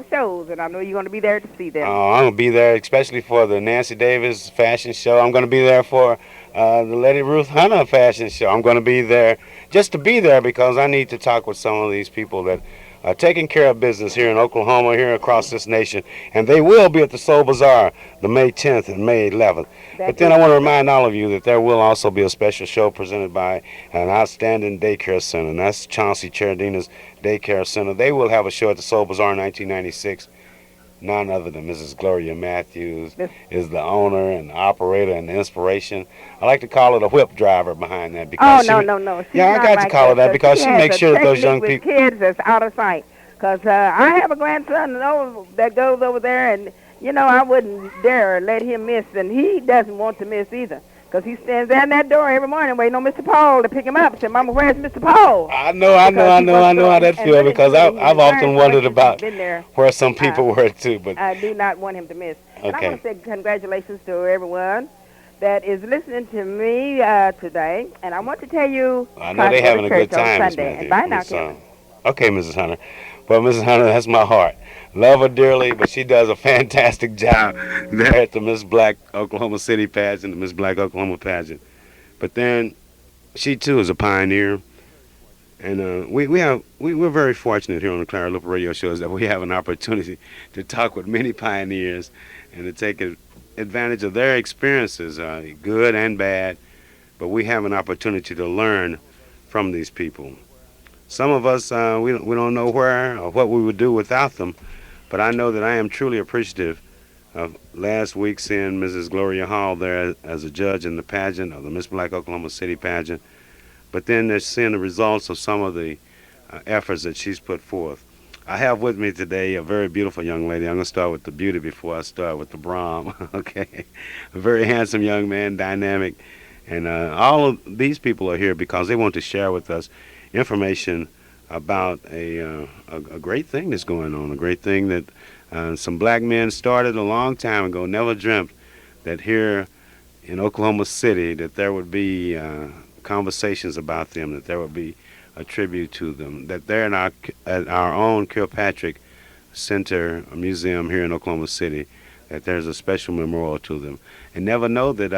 [SPEAKER 6] and I know you're going to be there to see them.
[SPEAKER 3] Oh, I'm going to be there, especially for the Nancy Davis fashion show. I'm going to be there for the Lady Ruth Hunter fashion show. I'm going to be there just to be there because I need to talk with some of these people that are taking care of business here in Oklahoma, here across this nation, and they will be at the Soul Bazaar the May 10th and May 11th. But then I want to remind all of you that there will also be a special show presented by an outstanding daycare center, and that's Chauncey Charadina's Daycare Center. They will have a show at the Soul Bazaar in 1996, none other than Mrs. Gloria Matthews,
[SPEAKER 6] Miss-
[SPEAKER 3] is the owner and operator and the inspiration. I like to call her the whip driver behind that
[SPEAKER 6] Oh,
[SPEAKER 3] because she.
[SPEAKER 6] no. She's
[SPEAKER 3] Yeah, I
[SPEAKER 6] not
[SPEAKER 3] got to
[SPEAKER 6] like
[SPEAKER 3] call her that because
[SPEAKER 6] she
[SPEAKER 3] she
[SPEAKER 6] has
[SPEAKER 3] makes
[SPEAKER 6] a
[SPEAKER 3] sure that those
[SPEAKER 6] technique
[SPEAKER 3] young
[SPEAKER 6] with
[SPEAKER 3] people.
[SPEAKER 6] kids that's out of sight. Because I have a grandson that goes over there, and, I wouldn't dare let him miss, and he doesn't want to miss either. Because he stands there in that door every morning waiting on Mr. Paul to pick him up. Say, Mama, where's Mr. Paul?
[SPEAKER 3] I know how that feels because I've often wondered about
[SPEAKER 6] been there.
[SPEAKER 3] where some people were too. But
[SPEAKER 6] I do not want him to miss. And I want
[SPEAKER 3] okay,
[SPEAKER 6] to say congratulations to everyone that is listening to me today. And I want to tell you,
[SPEAKER 3] I
[SPEAKER 6] try
[SPEAKER 3] know
[SPEAKER 6] to
[SPEAKER 3] they're
[SPEAKER 6] go
[SPEAKER 3] having
[SPEAKER 6] to
[SPEAKER 3] a good
[SPEAKER 6] church on
[SPEAKER 3] time, Miss
[SPEAKER 6] Sunday.
[SPEAKER 3] Matthews.
[SPEAKER 6] And bye now,
[SPEAKER 3] Miss,
[SPEAKER 6] Kevin.
[SPEAKER 3] okay, Mrs. Hunter. Well, Mrs. Hunter, that's my heart. Love her dearly, but she does a fantastic job there at the Miss Black Oklahoma City pageant, the Miss Black Oklahoma pageant. But then she too is a pioneer, and we're very fortunate here on the Clara Luper Radio Shows that we have an opportunity to talk with many pioneers and to take advantage of their experiences, good and bad. But we have an opportunity to learn from these people. Some of us we don't know where or what we would do without them, but I know that I am truly appreciative of last week seeing Mrs. Gloria Hall there as a judge in the pageant of the Miss Black Oklahoma City pageant. But then they're seeing the results of some of the efforts that she's put forth. I have with me today a very beautiful young lady. I'm going to start with the beauty before I start with the Brahm. Okay, a very handsome young man, dynamic, and all of these people are here because they want to share with us information about a great thing that's going on, a great thing that some black men started a long time ago. Never dreamt that here in Oklahoma City that there would be conversations about them, that there would be a tribute to them, that they're in at our own Kilpatrick Center Museum here in Oklahoma City, that there's a special memorial to them, and never know that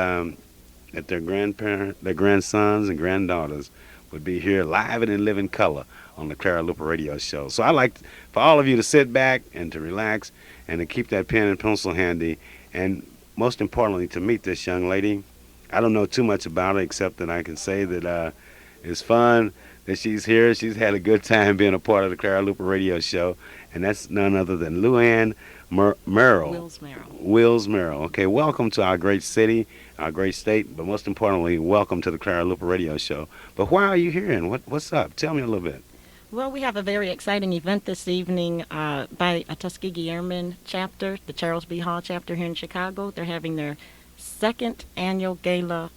[SPEAKER 3] that their grandsons and granddaughters would be here live and in living color on the Clara Luper Radio Show. So I'd like for all of you to sit back and to relax and to keep that pen and pencil handy, and most importantly, to meet this young lady. I don't know too much about her except that I can say that it's fun that she's here. She's had a good time being a part of the Clara Luper Radio Show, and that's none other than Luann Merrill. Wills Merrill. Okay, welcome to our great city, our great state, but most importantly, welcome to the Clara Luper Radio Show. But why are you here, and what's up? Tell me a little bit.
[SPEAKER 7] Well, we have a very exciting event this evening by a Tuskegee Airmen chapter, the Charles B. Hall chapter here in Chicago. They're having their second annual gala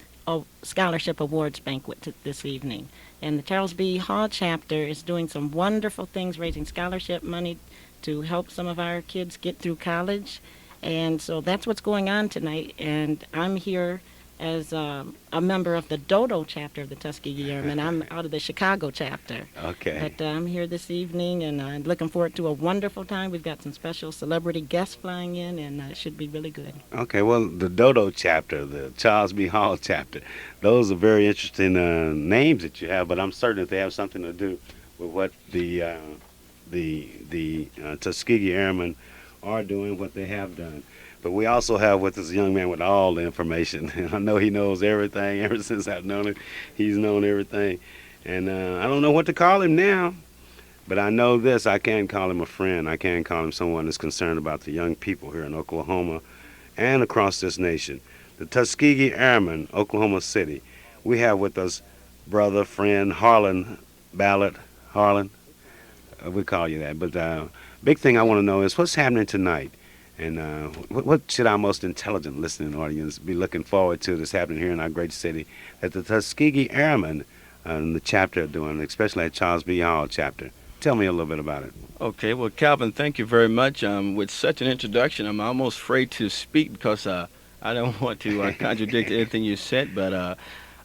[SPEAKER 7] scholarship awards banquet this evening. And the Charles B. Hall chapter is doing some wonderful things, raising scholarship money to help some of our kids get through college. And so that's what's going on tonight. And I'm here as a member of the Dodo chapter of the Tuskegee Airmen. I'm out of the Chicago chapter.
[SPEAKER 3] Okay.
[SPEAKER 7] But I'm here this evening, and I'm looking forward to a wonderful time. We've got some special celebrity guests flying in, and it should be really good.
[SPEAKER 3] Okay, well, the Dodo chapter, the Charles B. Hall chapter, those are very interesting names that you have, but I'm certain that they have something to do with what the Tuskegee Airmen are doing, what they have done. But we also have with us a young man with all the information. And I know he knows everything. Ever since I've known him, he's known everything. And I don't know what to call him now. But I know this, I can call him a friend. I can call him someone that's concerned about the young people here in Oklahoma and across this nation. The Tuskegee Airmen, Oklahoma City. We have with us brother, friend, Harlan Ballard. Harlan, we call you that. But big thing I want to know is what's happening tonight? And what should our most intelligent listening audience be looking forward to that's happening here in our great city that the Tuskegee Airmen and the chapter are doing, especially at Charles B. Hall chapter? Tell me a little bit about it.
[SPEAKER 8] Okay, well, Calvin, thank you very much. With such an introduction, I'm almost afraid to speak because I don't want to contradict anything you said. But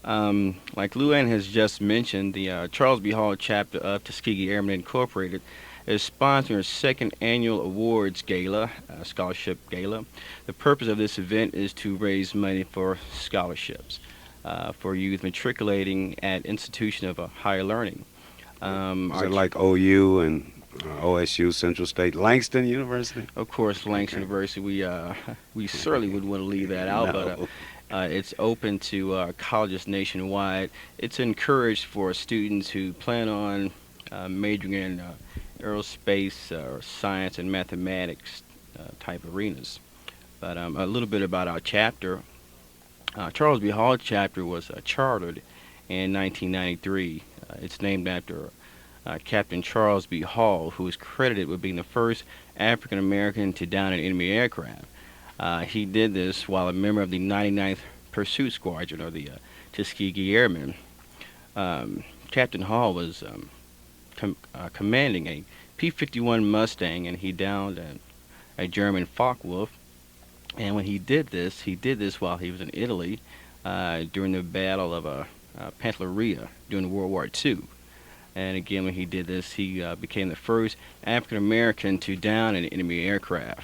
[SPEAKER 8] like Luann has just mentioned, the Charles B. Hall chapter of Tuskegee Airmen Incorporated is sponsoring our second annual awards gala, scholarship gala. The purpose of this event is to raise money for scholarships for youth matriculating at institution of higher learning.
[SPEAKER 3] Is it like OU and OSU, Central State, Langston University?
[SPEAKER 8] Of course, Langston University. We certainly wouldn't want to leave that out,
[SPEAKER 3] No.
[SPEAKER 8] but it's open to colleges nationwide. It's encouraged for students who plan on majoring in aerospace or science and mathematics type arenas. But a little bit about our chapter. Charles B. Hall chapter was chartered in 1993. It's named after Captain Charles B. Hall, who is credited with being the first African American to down an enemy aircraft. He did this while a member of the 99th Pursuit Squadron, or the Tuskegee Airmen. Captain Hall was commanding a P-51 Mustang, and he downed a German Focke-Wulf. And when he did this while he was in Italy during the Battle of Pantelleria during World War II. And again, when he did this, he became the first African American to down an enemy aircraft.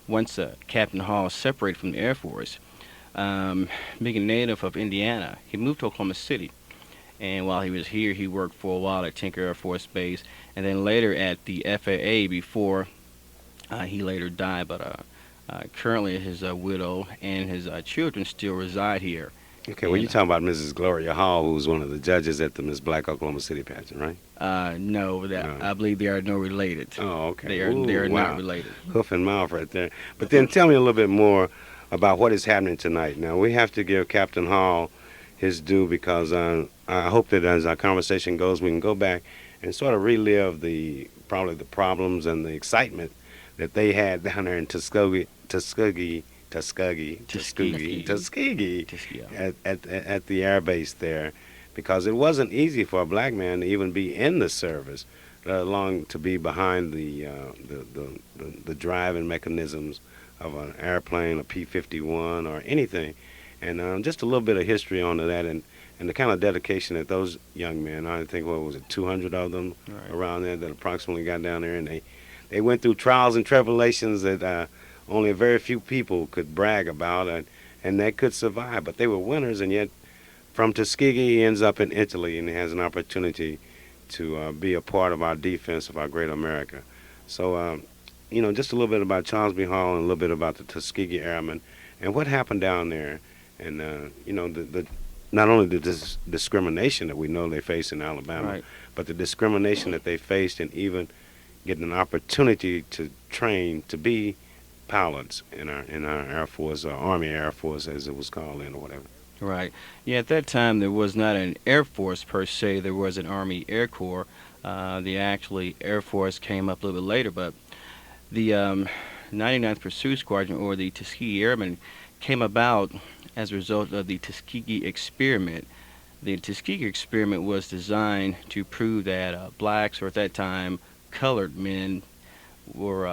[SPEAKER 8] Once Captain Hall separated from the Air Force, being a native of Indiana, he moved to Oklahoma City. And while he was here, he worked for a while at Tinker Air Force Base, and then later at the FAA before he later died. But currently, his widow and his children still reside here.
[SPEAKER 3] Okay, well, you're talking about Mrs. Gloria Hall, who's one of the judges at the Miss Black Oklahoma City pageant, right?
[SPEAKER 8] No, I believe they are no related.
[SPEAKER 3] Oh, okay.
[SPEAKER 8] They are
[SPEAKER 3] wow.
[SPEAKER 8] not related.
[SPEAKER 3] Hoof and mouth right there. But then tell me a little bit more about what is happening tonight. Now, we have to give Captain Hall his due, because I hope that as our conversation goes, we can go back and sort of relive probably the problems and the excitement that they had down there in Tuskegee at the air base there, because it wasn't easy for a black man to even be in the service, let alone to be behind the driving mechanisms of an airplane, a P-51, or anything. And just a little bit of history on that, and the kind of dedication that those young men, I think, what was it, 200 of them around there that approximately got down there, and they went through trials and tribulations that only a very few people could brag about, and they could survive. But they were winners, and yet from Tuskegee, he ends up in Italy, and he has an opportunity to be a part of our defense of our great America. So, just a little bit about Charles B. Hall and a little bit about the Tuskegee Airmen and what happened down there. And, not only the discrimination that we know they face in Alabama, but the discrimination that they faced in even getting an opportunity to train to be pilots in our Air Force, or Army Air Force as it was called then, or whatever.
[SPEAKER 8] Right. Yeah, at that time there was not an Air Force per se. There was an Army Air Corps. The actually Air Force came up a little bit later, but the 99th Pursuit Squadron, or the Tuskegee Airmen, came about as a result of the Tuskegee experiment. The Tuskegee experiment was designed to prove that blacks, or at that time colored men, were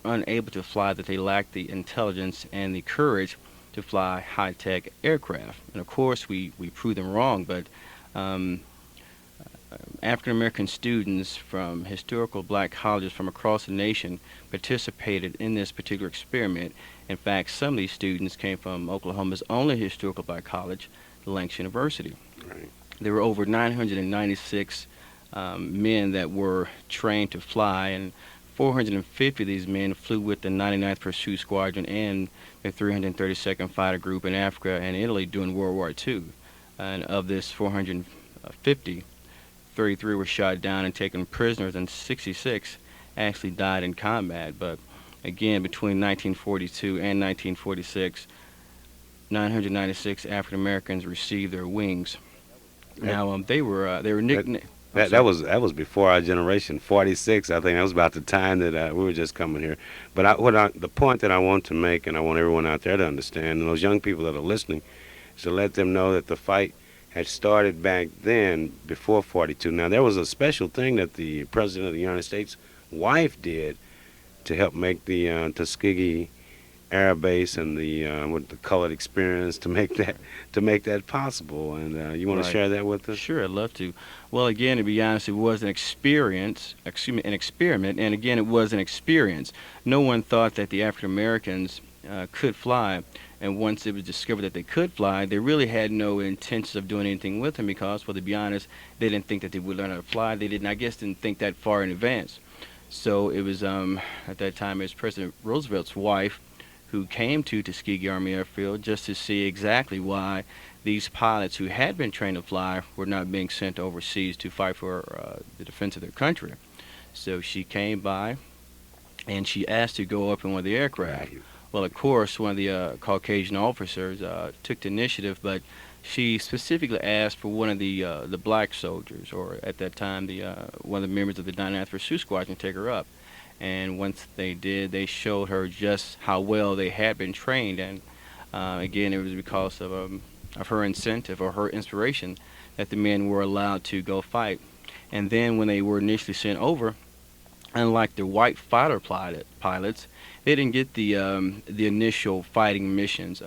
[SPEAKER 8] unable to fly, that they lacked the intelligence and the courage to fly high-tech aircraft. And of course we proved them wrong, but African-American students from historical black colleges from across the nation participated in this particular experiment. In fact, some of these students came from Oklahoma's only historical black college, Lanks University.
[SPEAKER 3] Right.
[SPEAKER 8] There were over 996 men that were trained to fly, and 450 of these men flew with the 99th Pursuit Squadron and the 332nd Fighter Group in Africa and Italy during World War II. And of this 450, 33 were shot down and taken prisoners, and 66 actually died in combat. But again, between 1942 and 1946, 996 African Americans received their wings. Now they were nicknamed.
[SPEAKER 3] That was before our generation. 46, I think that was about the time that we were just coming here. But the point that I want to make, and I want everyone out there to understand, and those young people that are listening, is to let them know that the fight had started back then, before 42. Now, there was a special thing that the President of the United States' wife did to help make the Tuskegee Air Base and with the colored experience to make that possible. And you want to share that with us?
[SPEAKER 8] Sure, I'd love to. Well, again, to be honest, it was an experiment, and again, it was an experience. No one thought that the African Americans could fly, and once it was discovered that they could fly, they really had no intentions of doing anything with them, because, well, to be honest, they didn't think that they would learn how to fly. They didn't think that far in advance. So it was at that time, it was President Roosevelt's wife who came to Tuskegee Army Airfield just to see exactly why these pilots who had been trained to fly were not being sent overseas to fight for the defense of their country. So she came by and she asked to go up in one of the aircraft. Well, of course, one of the Caucasian officers took the initiative, but she specifically asked for one of the black soldiers, or at that time, one of the members of the 99th Pursuit Squadron, to take her up. And once they did, they showed her just how well they had been trained, and again, it was because of her incentive or her inspiration that the men were allowed to go fight. And then when they were initially sent over, unlike the white fighter pilots, they didn't get the initial fighting missions.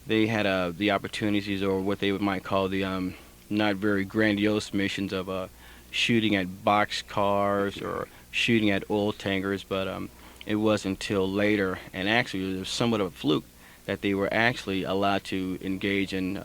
[SPEAKER 8] They had the opportunities, or what they might call the not very grandiose missions of shooting at box cars or shooting at oil tankers, but it wasn't until later, and actually it was somewhat of a fluke, that they were actually allowed to engage in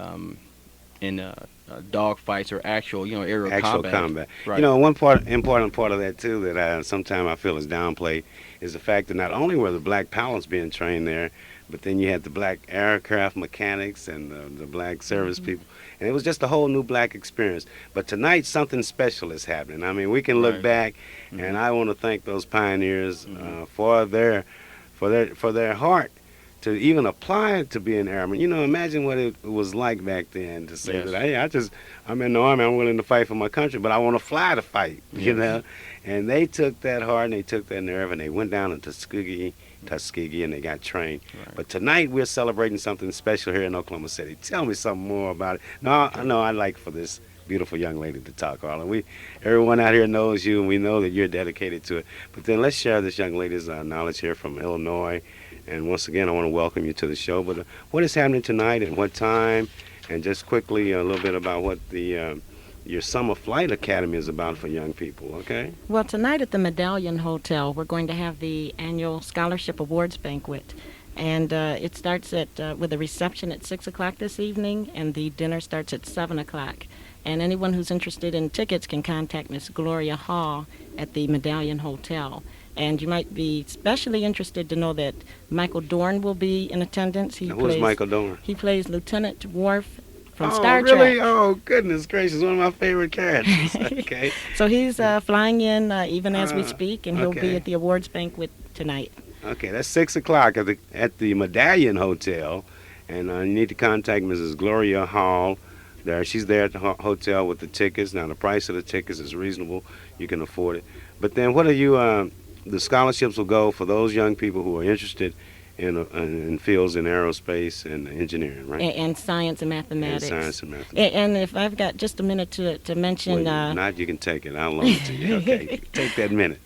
[SPEAKER 8] dog fights or actual, aerial combat. Right.
[SPEAKER 3] One important part of that too that sometimes I feel is downplayed is the fact that not only were the black pilots being trained there, but then you had the black aircraft mechanics and the black service people, and it was just a whole new black experience. But tonight something special is happening. I mean, we can look back, and I want to thank those pioneers for their heart to even apply to be an airman. Imagine what it was like back then to say that, hey, I'm in the Army, I'm willing to fight for my country, but I want to fly to fight, And they took that heart and they took that nerve and they went down to Tuskegee, and they got trained. Right. But tonight we're celebrating something special here in Oklahoma City. Tell me something more about it. No, I'd like for this beautiful young lady to talk, Arlen. Everyone out here knows you, and we know that you're dedicated to it. But then let's share this young lady's knowledge here from Illinois. And once again, I want to welcome you to the show. But what is happening tonight and what time? And just quickly, a little bit about what your Summer Flight Academy is about for young people, okay?
[SPEAKER 7] Well, tonight at the Medallion Hotel, we're going to have the annual Scholarship Awards Banquet. And it starts with a reception at 6 o'clock this evening, and the dinner starts at 7 o'clock. And anyone who's interested in tickets can contact Miss Gloria Hall at the Medallion Hotel. And you might be especially interested to know that Michael Dorn will be in attendance.
[SPEAKER 3] Who's Michael Dorn?
[SPEAKER 7] He plays Lieutenant Worf from
[SPEAKER 3] Oh,
[SPEAKER 7] Star
[SPEAKER 3] really?
[SPEAKER 7] Trek.
[SPEAKER 3] Oh, goodness gracious, one of my favorite characters. Okay.
[SPEAKER 7] So he's flying in even as we speak, and he'll be at the awards banquet tonight.
[SPEAKER 3] Okay, that's 6 o'clock at the Medallion Hotel, and you need to contact Mrs. Gloria Hall. She's there at the hotel with the tickets. Now, the price of the tickets is reasonable. You can afford it. But then what are you, the scholarships will go for those young people who are interested in fields in aerospace and engineering, right?
[SPEAKER 7] And science and mathematics.
[SPEAKER 3] And science and mathematics.
[SPEAKER 7] And if I've got just a minute to mention...
[SPEAKER 3] Well, not, you can take it. I'll loan it to you. Okay, take that minute.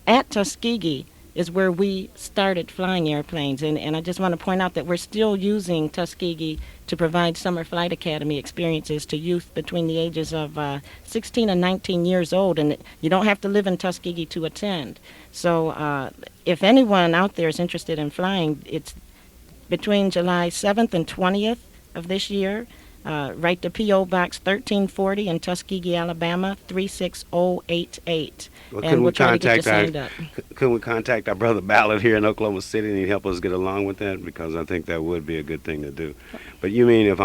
[SPEAKER 7] At Tuskegee is where we started flying airplanes, and I just want to point out that we're still using Tuskegee to provide summer flight academy experiences to youth between the ages of 16 and 19 years old, and you don't have to live in Tuskegee to attend. So if anyone out there is interested in flying, it's between July 7th and 20th of this year. Write to P.O. Box 1340 in Tuskegee, Alabama, 36088.
[SPEAKER 3] Well,
[SPEAKER 7] and we'll try to get you signed up.
[SPEAKER 3] Could we contact our brother Ballard here in Oklahoma City and he'd help us get along with that? Because I think that would be a good thing to do. But you mean if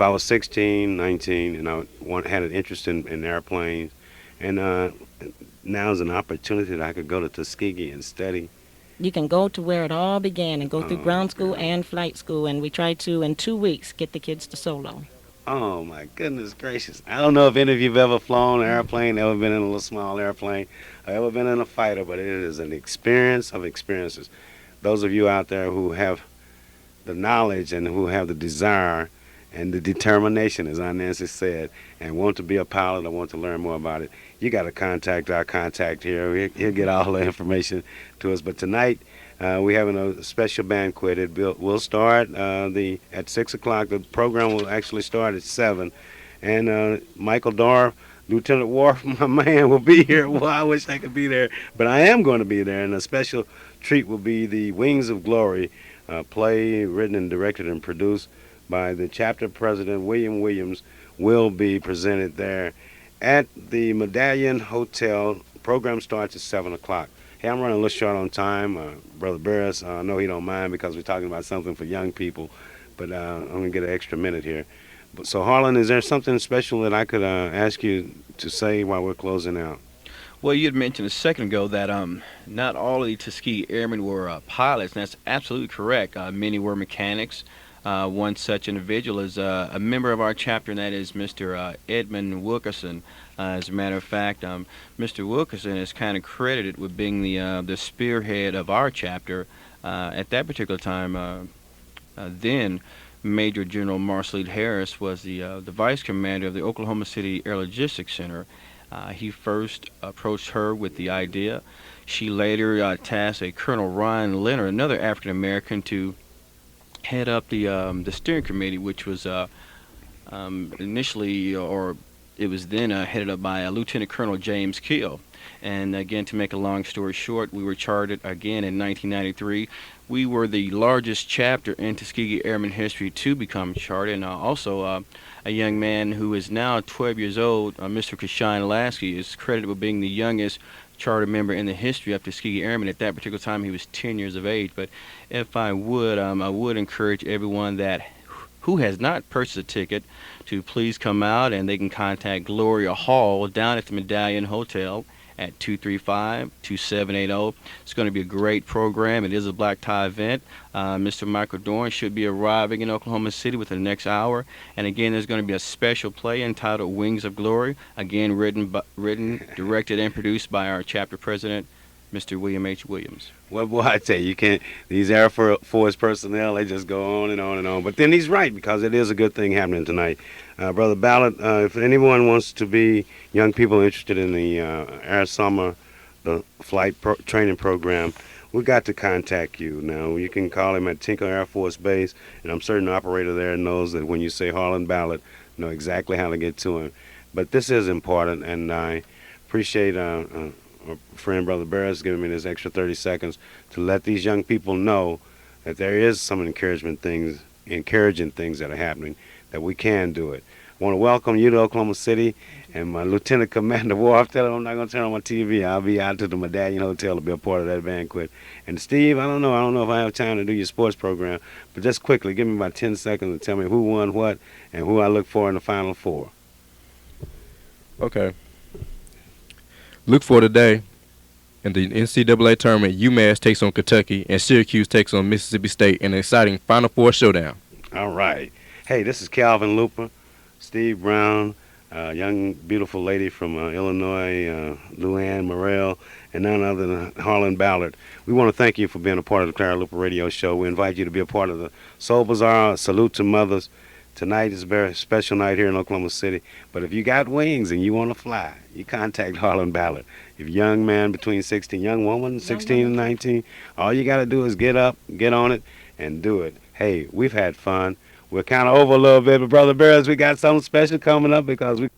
[SPEAKER 3] I was 16, 19, and I had an interest in airplanes, and now's an opportunity that I could go to Tuskegee and study.
[SPEAKER 7] You can go to where it all began and go through ground school and flight school, and we try to, in 2 weeks, get the kids to solo.
[SPEAKER 3] Oh, my goodness gracious. I don't know if any of you have ever flown an airplane, ever been in a little small airplane, or ever been in a fighter, but it is an experience of experiences. Those of you out there who have the knowledge and who have the desire and the determination, as Aunt Nancy said, and want to be a pilot or want to learn more about it, you got to contact our contact here. He'll get all the information to us. But tonight, we're having a special banquet. We'll start at 6 o'clock. The program will actually start at 7. And Michael Dorf, Lieutenant Worf, my man, will be here. Well, I wish I could be there, but I am going to be there. And a special treat will be the Wings of Glory, play written and directed and produced by the chapter president, William Williams, will be presented there at the Medallion Hotel. Program starts at 7 o'clock. Hey, I'm running a little short on time. Brother Barris, I know he don't mind because we're talking about something for young people, but I'm going to get an extra minute here. So, Harlan, is there something special that I could ask you to say while we're closing out?
[SPEAKER 8] Well, you had mentioned a second ago that not all of the Tuskegee Airmen were pilots, and that's absolutely correct. Many were mechanics. One such individual is a member of our chapter, and that is Mr. Edmund Wilkerson. As a matter of fact, Mr. Wilkerson is kind of credited with being the spearhead of our chapter. At that particular time, then Major General Marcellite Harris was the vice commander of the Oklahoma City Air Logistics Center. He first approached her with the idea. She later tasked a Colonel Ryan Leonard, another African American, to head up the steering committee, which was initially, or it was then headed up by Lieutenant Colonel James Keel. And again, to make a long story short, we were chartered again in 1993. We were the largest chapter in Tuskegee Airmen history to become chartered, and also a young man who is now 12 years old, Mr. Kashawn Lasky, is credited with being the youngest charter member in the history of Tuskegee Airmen. At that particular time, he was 10 years of age. But if I would encourage everyone that who has not purchased a ticket to please come out, and they can contact Gloria Hall down at the Medallion Hotel at 235-2780. It's going to be a great program. It is a black tie event. Mr. Michael Dorn should be arriving in Oklahoma City within the next hour. And again, there's going to be a special play entitled Wings of Glory, again written, directed, and produced by our chapter president, Mr. William H. Williams.
[SPEAKER 3] Well, boy, I tell you can't. These Air Force personnel, they just go on and on and on. But then he's right, because it is a good thing happening tonight. Brother Ballard, if anyone wants to be young people interested in the Air Summer, the flight training program, we got to contact you. Now, you can call him at Tinker Air Force Base, and I'm certain the operator there knows that when you say Harlan Ballard, know exactly how to get to him. But this is important, and I appreciate our friend Brother Barris giving me this extra 30 seconds to let these young people know that there is some encouraging things that are happening, that we can do it. I want to welcome you to Oklahoma City, and my Lieutenant Commander Worf. Tell him I'm not going to turn on my TV. I'll be out to the Medallion Hotel to be a part of that banquet. And Steve, I don't know if I have time to do your sports program, but just quickly, give me about 10 seconds to tell me who won what and who I look for in the Final Four.
[SPEAKER 4] Okay. Look for today in the NCAA tournament. UMass takes on Kentucky, and Syracuse takes on Mississippi State in an exciting Final Four showdown.
[SPEAKER 3] All right. Hey, this is Calvin Luper, Steve Brown, young, beautiful lady from Illinois, Luann Morrell, and none other than Harlan Ballard. We want to thank you for being a part of the Clara Luper Radio Show. We invite you to be a part of the Soul Bazaar. Salute to mothers. Tonight is a very special night here in Oklahoma City. But if you got wings and you want to fly, you contact Harlan Ballard. If young man between 16, young woman 16 and 19, all you got to do is get up, get on it, and do it. Hey, we've had fun. We're kind of over a little bit, but Brother Barris, we got something special coming up because we